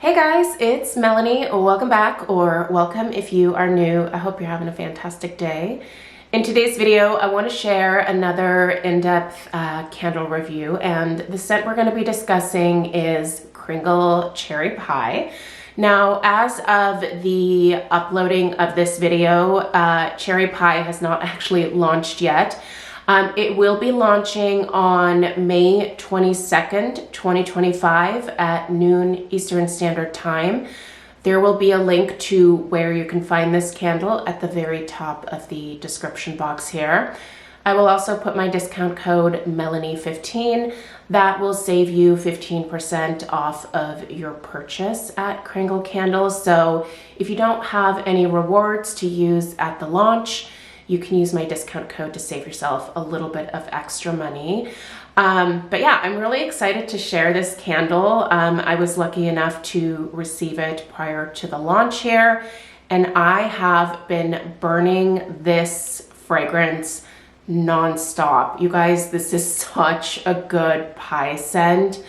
Hey guys, it's Melanie. Welcome back, or welcome if you are new. I hope you're having a fantastic day. In today's video, I want to share another in-depth candle review, and the scent we're going to be discussing is Kringle Cherry Pie. Now, as of the uploading of this video, Cherry Pie has not actually launched yet. It will be launching on May 22nd, 2025 at noon Eastern Standard Time. There will be a link to where you can find this candle at the very top of the description box here. I will also put my discount code Melanie15. That will save you 15% off of your purchase at Kringle Candles. So if you don't have any rewards to use at the launch, you can use my discount code to save yourself a little bit of extra money. But yeah, I'm really excited to share this candle. I was lucky enough to receive it prior to the launch here, and I have been burning this fragrance nonstop. You guys, this is such a good pie scent.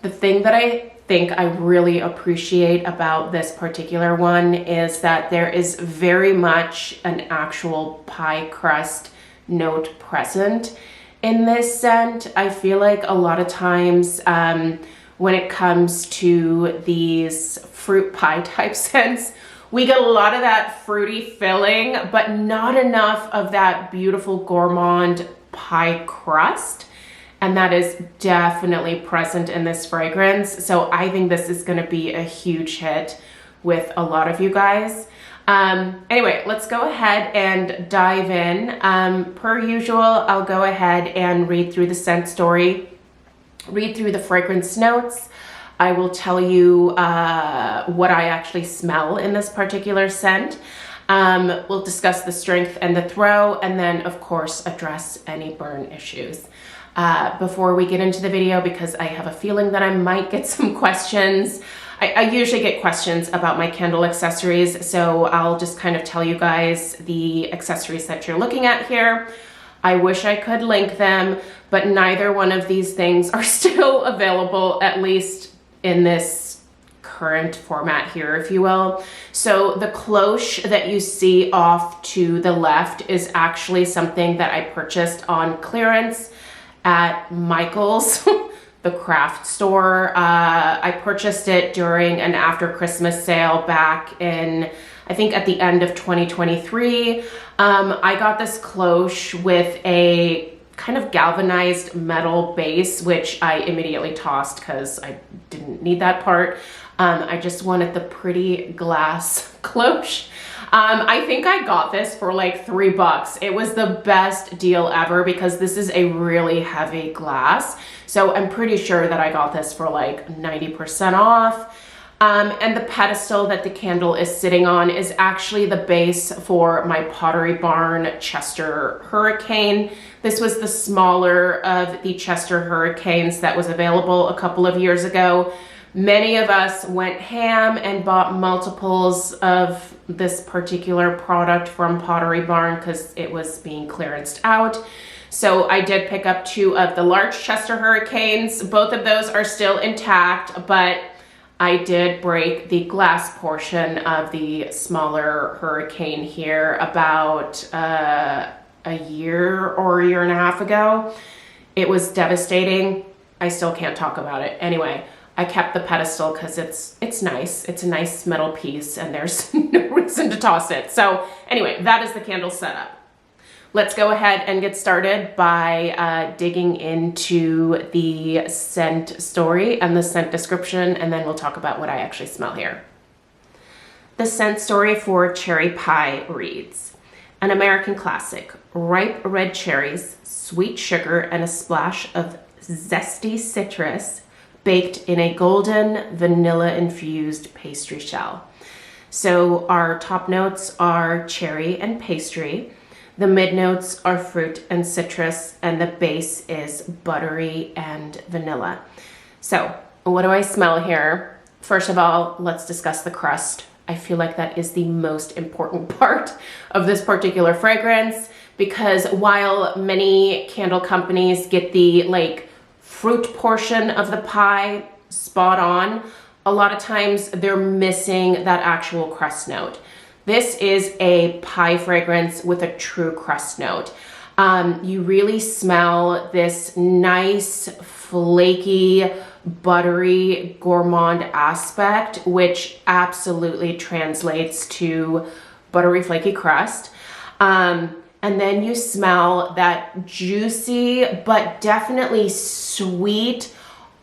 The thing that I think I really appreciate about this particular one is that there is very much an actual pie crust note present in this scent. I feel like a lot of times when it comes to these fruit pie type scents, we get a lot of that fruity filling, but not enough of that beautiful gourmand pie crust. And that is definitely present in this fragrance. So I think this is going to be a huge hit with a lot of you guys. Anyway, let's go ahead and dive in. Per usual, I'll go ahead and read through the scent story, read through the fragrance notes. I will tell you what I actually smell in this particular scent. We'll discuss the strength and the throw, and then of course address any burn issues. Before we get into the video, because I have a feeling that I might get some questions. I usually get questions about my candle accessories, so I'll just kind of tell you guys the accessories that you're looking at here. I wish I could link them, but neither one of these things are still available, at least in this current format here, if you will. So the cloche that you see off to the left is actually something that I purchased on clearance at Michael's, the craft store. I purchased it during an after Christmas sale back in, I think at the end of 2023. I got this cloche with a kind of galvanized metal base, which I immediately tossed because I didn't need that part. I just wanted the pretty glass cloche. I think I got this for like $3. It was the best deal ever because this is a really heavy glass. So I'm pretty sure that I got this for like 90% off. And the pedestal that the candle is sitting on is actually the base for my Pottery Barn Chester Hurricane. This was the smaller of the Chester Hurricanes that was available a couple of years ago. Many of us went ham and bought multiples of this particular product from Pottery Barn because it was being clearanced out. So I did pick up 2 of the large Chester Hurricanes. Both of those are still intact, but I did break the glass portion of the smaller Hurricane here about a year or a year and a half ago. It was devastating. I still can't talk about it. Anyway, I kept the pedestal because it's nice. It's a nice metal piece and there's no reason to toss it. So anyway, that is the candle setup. Let's go ahead and get started by digging into the scent story and the scent description, and then we'll talk about what I actually smell here. The scent story for Cherry Pie reads, an American classic, ripe red cherries, sweet sugar, and a splash of zesty citrus baked in a golden vanilla-infused pastry shell. So our top notes are cherry and pastry. The mid notes are fruit and citrus, and the base is buttery and vanilla. So what do I smell here? First of all, let's discuss the crust. I feel like that is the most important part of this particular fragrance, because while many candle companies get the like fruit portion of the pie spot on, a lot of times they're missing that actual crust note. This is a pie fragrance with a true crust note. You really smell this nice, flaky, buttery, gourmand aspect, which absolutely translates to buttery, flaky crust. And then you smell that juicy, but definitely sweet,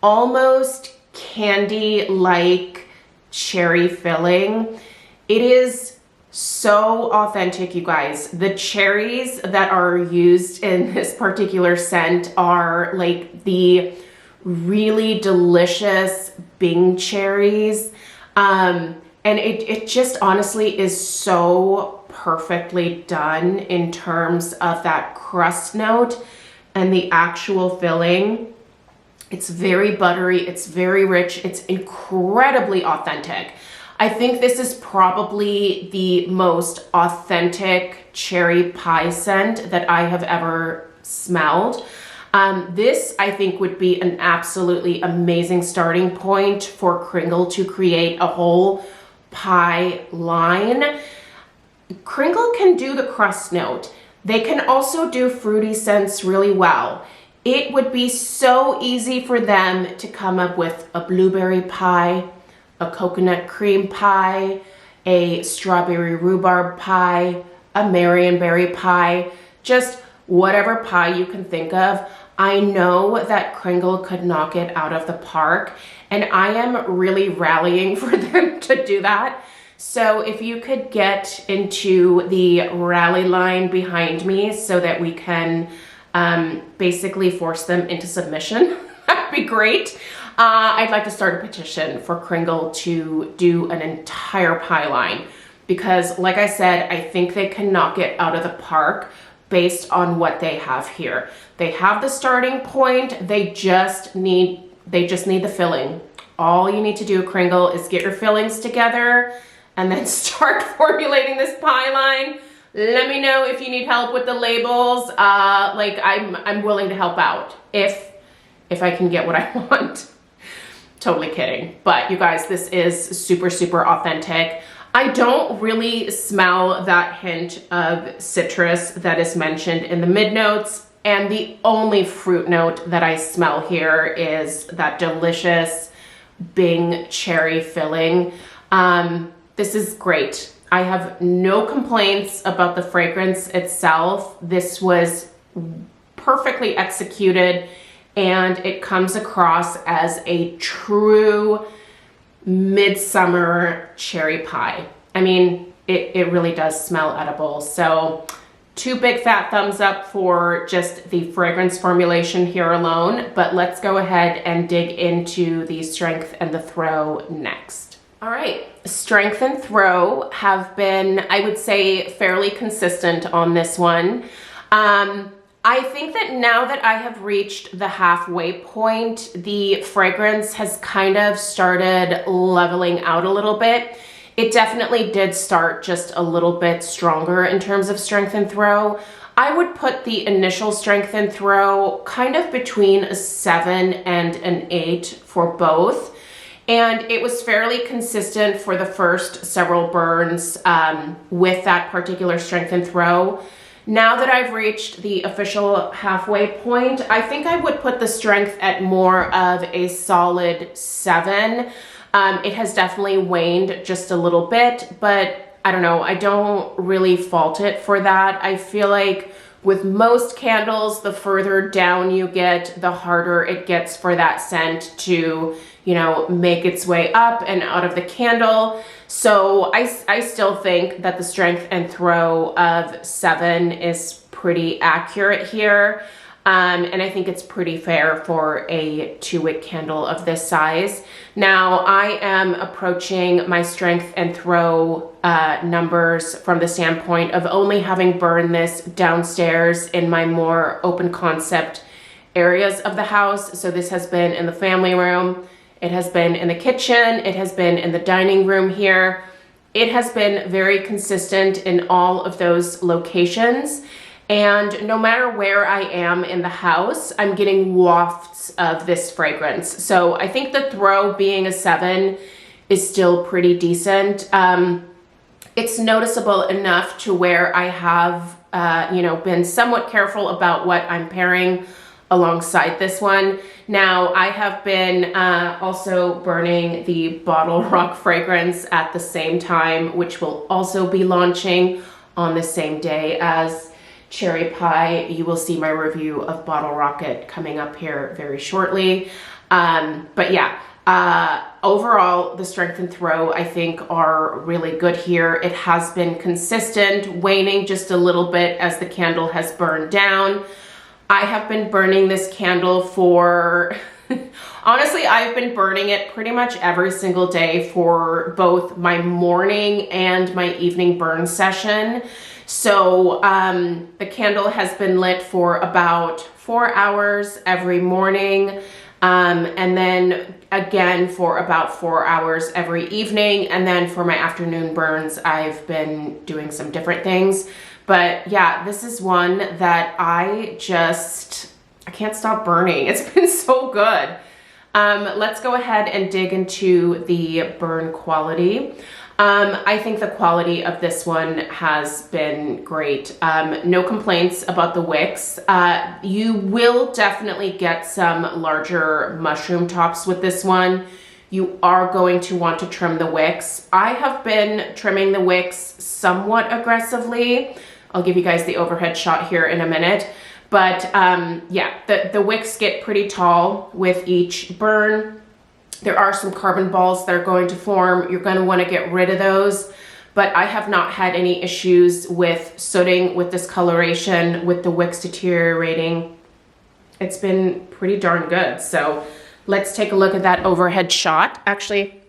almost candy-like cherry filling. It is so authentic, you guys. The cherries that are used in this particular scent are like the really delicious Bing cherries. And it just honestly is so perfectly done in terms of that crust note and the actual filling. It's very buttery, it's very rich, it's incredibly authentic. I think this is probably the most authentic cherry pie scent that I have ever smelled. This, I think, would be an absolutely amazing starting point for Kringle to create a whole pie line. Kringle can do the crust note. They can also do fruity scents really well. It would be so easy for them to come up with a blueberry pie, a coconut cream pie, a strawberry rhubarb pie, a Marionberry pie, just whatever pie you can think of. I know that Kringle could knock it out of the park, and I am really rallying for them to do that. So if you could get into the rally line behind me so that we can basically force them into submission, that'd be great. I'd like to start a petition for Kringle to do an entire pie line because, like I said, I think they can knock it out of the park based on what they have here. They have the starting point, they just need the filling. All you need to do, Kringle, is get your fillings together and then start formulating this pie line. Let me know if you need help with the labels. Like I'm willing to help out if I can get what I want. Totally kidding. But you guys, this is super, super authentic. I don't really smell that hint of citrus that is mentioned in the mid notes. And the only fruit note that I smell here is that delicious Bing cherry filling. This is great. I have no complaints about the fragrance itself. This was perfectly executed and it comes across as a true midsummer cherry pie. I mean, it really does smell edible. So 2 big fat thumbs up for just the fragrance formulation here alone, but let's go ahead and dig into the strength and the throw next. All right, strength and throw have been, I would say, fairly consistent on this one. I think that now that I have reached the halfway point, the fragrance has kind of started leveling out a little bit. It definitely did start just a little bit stronger in terms of strength and throw. I would put the initial strength and throw kind of between a 7 and an 8 for both. And it was fairly consistent for the first several burns with that particular strength and throw. Now that I've reached the official halfway point, I think I would put the strength at more of a solid 7. It has definitely waned just a little bit, but I don't know, I don't really fault it for that. I feel like with most candles, the further down you get, the harder it gets for that scent to, you know, make its way up and out of the candle. So I still think that the strength and throw of 7 is pretty accurate here. And I think it's pretty fair for a 2-wick candle of this size. Now I am approaching my strength and throw numbers from the standpoint of only having burned this downstairs in my more open concept areas of the house. So this has been in the family room, it has been in the kitchen, it has been in the dining room here. It has been very consistent in all of those locations. And no matter where I am in the house, I'm getting wafts of this fragrance. So I think the throw being a 7 is still pretty decent. It's noticeable enough to where I have, you know, been somewhat careful about what I'm pairing alongside this one. Now, I have been also burning the Bottle Rock fragrance at the same time, which will also be launching on the same day as Cherry Pie. You will see my review of Bottle Rocket coming up here very shortly. But yeah, overall, the strength and throw, I think, are really good here. It has been consistent, waning just a little bit as the candle has burned down. I have been burning this candle for, honestly, I've been burning it pretty much every single day for both my morning and my evening burn session. So the candle has been lit for about 4 hours every morning, and then again for about 4 hours every evening. And then for my afternoon burns, I've been doing some different things. But yeah, this is one that I can't stop burning. It's been so good. Let's go ahead and dig into the burn quality. I think the quality of this one has been great. No complaints about the wicks. You will definitely get some larger mushroom tops with this one. You are going to want to trim the wicks. I have been trimming the wicks somewhat aggressively. I'll give you guys the overhead shot here in a minute. But yeah, the wicks get pretty tall with each burn. There are some carbon balls that are going to form. You're going to want to get rid of those. But I have not had any issues with sooting, with discoloration, with the wicks deteriorating. It's been pretty darn good. So let's take a look at that overhead shot. Actually,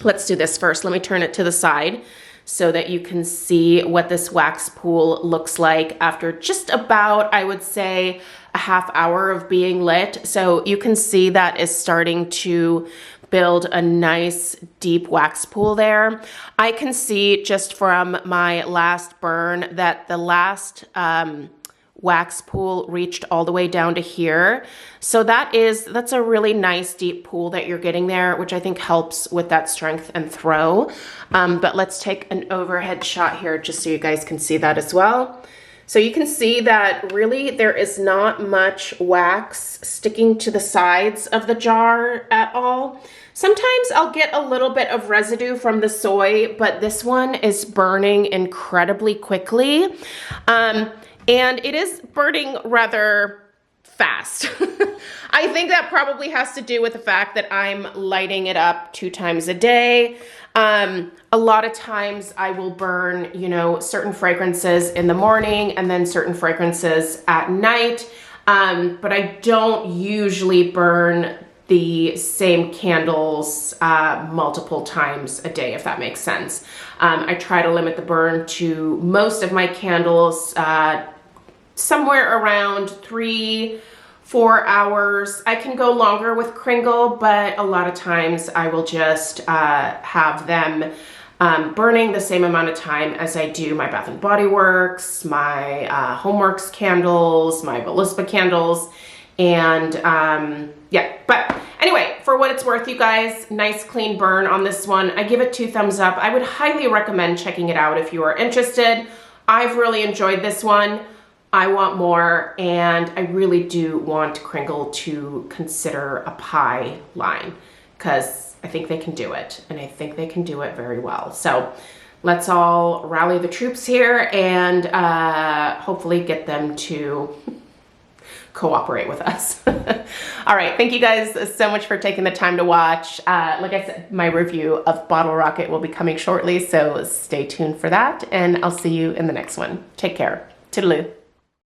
let's do this first. Let me turn it to the side so that you can see what this wax pool looks like after just about, I would say, a half hour of being lit. So you can see that is starting to build a nice deep wax pool there. I can see just from my last burn that the last wax pool reached all the way down to here. So that's a really nice deep pool that you're getting there, which I think helps with that strength and throw. But let's take an overhead shot here just so you guys can see that as well. So you can see that really there is not much wax sticking to the sides of the jar at all. Sometimes I'll get a little bit of residue from the soy, but this one is burning incredibly quickly. And it is burning rather fast. I think that probably has to do with the fact that I'm lighting it up 2 times a day. A lot of times I will burn, you know, certain fragrances in the morning and then certain fragrances at night. But I don't usually burn the same candles multiple times a day, if that makes sense. I try to limit the burn to most of my candles somewhere around 3-4 hours. I can go longer with Kringle, but a lot of times I will just have them burning the same amount of time as I do my Bath & Body Works, my Homeworks candles, my Voluspa candles, and yeah. But anyway, for what it's worth, you guys, nice clean burn on this one. I give it 2 thumbs up. I would highly recommend checking it out if you are interested. I've really enjoyed this one. I want more, and I really do want Kringle to consider a pie line because I think they can do it, and I think they can do it very well. So let's all rally the troops here and hopefully get them to cooperate with us. All right, thank you guys so much for taking the time to watch. Like I said, my review of Bottle Rocket will be coming shortly, so stay tuned for that, and I'll see you in the next one. Take care. Toodaloo.